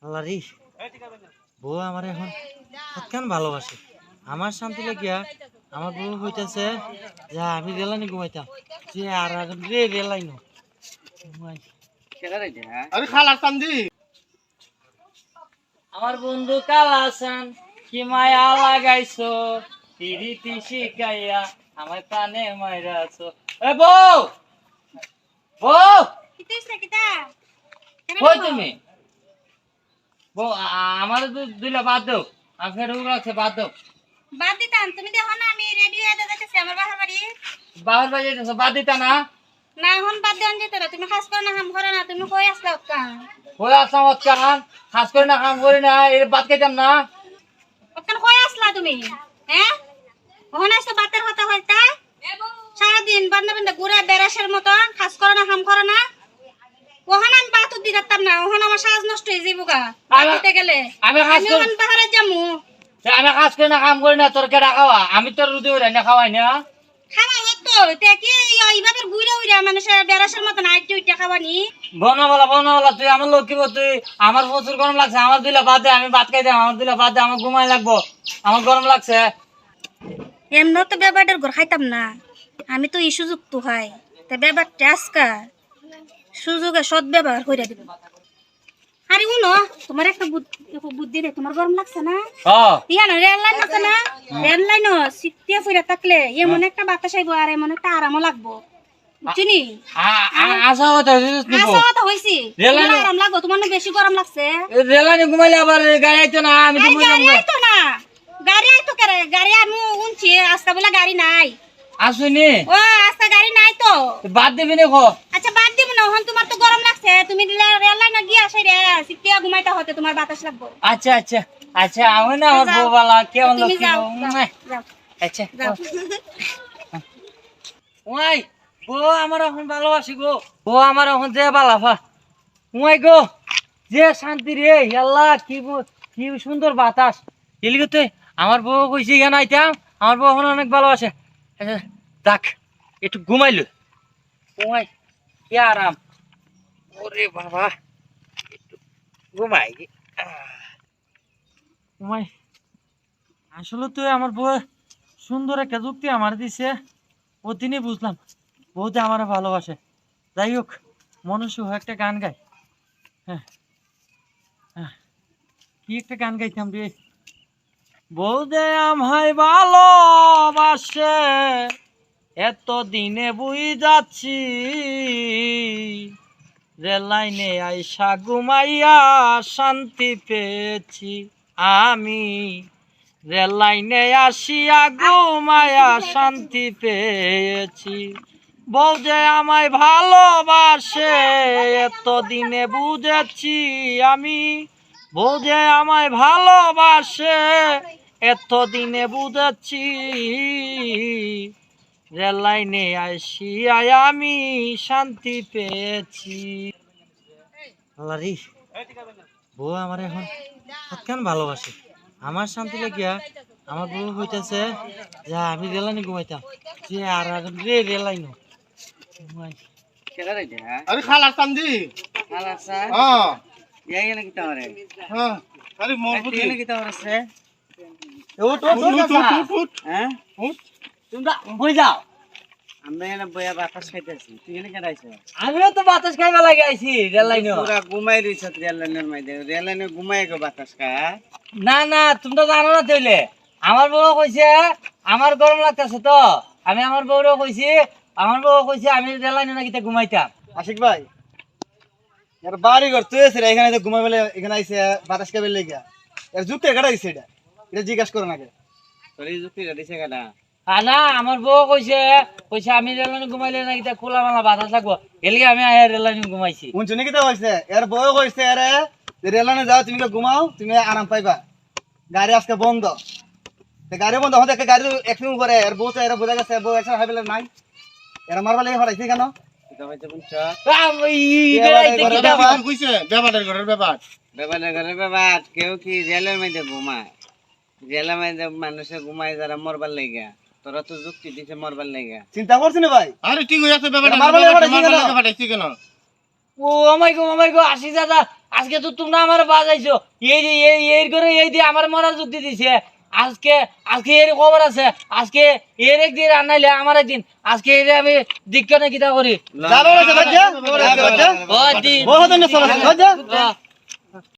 আল্লাহ রে, বউ আমার এখন কেন ভালোবাসে আমার শান্তি লাগিয়া। আমার বউ হইতেছে যা আমি রেলানি ঘুমাইতাম যে আর রে রেলাই না আরে খালা চান্দি আমার বন্ধু কালাসান কি মায়া লাগাইছো তিরিতি শিখাইয়া আমার কানে মাইরাছো। এ বউ, বউ কই তুমি? বউ আমার দুইটা বাদ দাও, আজকে রোগ লাগছে, বাদ দাও। বাদ দিতাম, তুমি দেখো না আমি রেডি হয়ে যাইতেছি আমার বাসার বাড়ি। বাবার বাড়ি যেতেছো, বাদ দিতা না? না এখন বাদ দেন যেতে না, তুমি কাজ করো না কাম করো না, তুমি কই আসলা ওকা? কই আসলাম কান খাস করি না, কাম করি না, এর বাদ খাইতাম না। ওখানে কই আসলা তুমি? হ্যাঁ ওখানে আসতো বাতের কথা হইতা সারাদিন বান্ধব বান্ধব ঘুরে বেড়াসের মতন কাজ করো না কাম করো না। ওখানে আমি বাতুর দিয়ে দিতাম না, ওখানে আমার সাজ নষ্ট হয়ে যাবো গা বাড়িতে গেলে। আমি কাজ করি, ওখানে পাহাড়ে যাবো, আমি কাজ করি না, কাম করি না, তোর কেটা খাওয়া? আমি তোর রুটি ওই না খাওয়াই না। খাওয়া হতো কি এইভাবে ঘুরে উড়ে মানুষের বেড়াসের মতন আইটি উইটা খাওয়ানি। বনা তুই আমার লোক কি তুই? আমার প্রচুর গরম লাগছে, আমার দিলে বাদ দে, আমি ভাত খাই দাম, আমার দিলে বাদ দে, আমার ঘুমাই লাগবো, আমার গরম লাগছে। এমন তো ব্যাপারটার ঘর খাইতাম না, আমি তো এই সুযোগ তো খাই তা ব্যাপারটা আজকা সুযোগে সদ ব্যবহার করে দিব। আরে উনো তোমার একটা বুদ্ধি রে, তোমার গরম লাগছে না? ইয়ানো রেল লাইন আছে না, রেল লাইন সিটিয়া ফিরে থাকলে এমন একটা বাতাস আইবো আর এমন একটা আরামও লাগবো, বুঝছিনি? আশা কথা আশা কথা হইছি, আরাম লাগবো। তোমার না বেশি গরম লাগছে? রেলানি ঘুমাইলে আবার গাড়ি আইতো না, আমি তো গাড়ি আইতো না, গাড়ি আইতো কেরে? গাড়ি আমি উনছি আজকে বলে গাড়ি নাই। আসুনি ও আজকে গাড়ি নাই তো বাদ দিবি না খো। আচ্ছা বাদ দিব না, এখন তোমার তো গরম লাগছে, তুমি রেল লাইনে গিয়ে আসে রে সিটিয়া ঘুমাইতে হতে তোমার বাতাস লাগবো। আচ্ছা আচ্ছা আচ্ছা, আমি না আমার বউ বালা কেমন তুমি যাও যাও আচ্ছা যাও। ওই বউ আমার এখন ভালোবাসি গো, বউ আমার এখন যে বালাফা ওই গো, যে শান্তি রে আল্লাহ, কি সুন্দর বাতাস এলিগে তুই। আমার বউ কইছি কেন আইতাম, আমার বউ এখন অনেক ভালোবাসে। দেখ একটু ঘুমাইলো, ওই কি আরাম। ওরে বাবা একটু ঘুমাই ঘুমাই। আসলে তুই আমার বউ সুন্দর একটা যুক্তি আমার দিছে, ও দিনই বুঝলাম বউতে আমার ভালোবাসে। যাই হোক মনুষ্য একটা গান গায়। হ্যাঁ হ্যাঁ, কি একটা গান গাইতাম রে। বউদে আমায় ভালোবাসে এত দিনে বুই যাচ্ছি, রেল লাইনে আইসা ঘুমাইয়া শান্তি পেয়েছি আমি, রেল লাইনে আসিয়া ঘুমাইয়া শান্তি পেয়েছি। বউ যে আমায় ভালোবাসে এত দিনে বুঝেছি আমি, বউ যে আমায় ভালোবাসে এত দিনে বুঝেছি, রেল লাইনে আসিয়া আমি শান্তি পেয়েছি। আল্লাহ রে, বউ আমার এখন কেন ভালোবাসে আমার শান্তি লাগিয়া। আমার বউ হইতেছে যা আমি রেলানি ঘুমাইতাম যে আর রে রেলাই না। আরে খালা চান্দি হ্যাঁ হ্যাঁ আরে মহবুদি উঠ উঠ উঠ উঠ হ্যাঁ উঠ তোমরা বই যাও, আমরা এখানে বইয়া বাতাস খাইতেছি, তুই এখানে কেন আইছ? আমিও তো বাতাস খাইবা লাগে আইছি রেল লাইনে। পুরা ঘুমাই রইছ রেল লাইনের মধ্যে, রেল লাইনে ঘুমাই গো বাতাস খা। না না তোমরা জানো না তৈলে, আমার বউ কইছে আমার গরম লাগতেছে তো, আমি আমার বউরও কইছি, আমার বউ কইছে আমি রেল লাইনে নাকি ঘুমাইতাম। আশিক ভাই এর বাড়ি ঘর তুই এসে এখানে তো ঘুমাই বলে এখানে আইছে বাতাস খাবে লেগে এর যুক্তি কাটা দিছে এটা জিজ্ঞাসা করো নাকি তোর এই যুক্তিটা দিছে কেডা? না আমার বউ কইছে কইছে আমি রেল লাইনে ঘুমাইলে নাকি খোলা মালা বাতাস লাগবো, এলিগে আমি রেল লাইনে ঘুমাইছি। শুনছো নাকি তা হয়েছে এর বউ কইছে আরে রেলানে যাও তুমি ঘুমাও তুমি আরাম পাইবা, গাড়ি আজকে বন্ধ। গাড়ি বন্ধ হতে গাড়ি একদম করে এর বউ এরা বোঝা গেছে বউ এসে হাইবেলে নাই, এরা মারবা লেগে হরাইছে কেন? এটা হইছে বুঝছ ব্যাপারের ঘরের ব্যাপার ব্যাপারের ঘরে ব্যাপার। কেউ কি রেলের মধ্যে ঘুমায়? রেলের মধ্যে মানুষে ঘুমায় যারা মরবার লাগা, তোরা তো যুক্তি দিছে মরবার লাগা। চিন্তা করছি না ভাই। আরে ঠিক হইছে ব্যাপারটা মারবা লেগে হরাইছে কেন? কেন? ও মাই গো আসি দাদা, আজকে তো তোমরা আমার বাজাইছো এই যে এই করে এই দিয়ে আমার মরার যুক্তি দিছে আজকে আজকে এর খবর আছে আজকে এর একদিন আনাইলে আমার একদিন আজকে এর আমি দীক্ষা কিতা করি যাবে বাচ্চা বাচ্চা ও দি বহুত না চলে বাচ্চা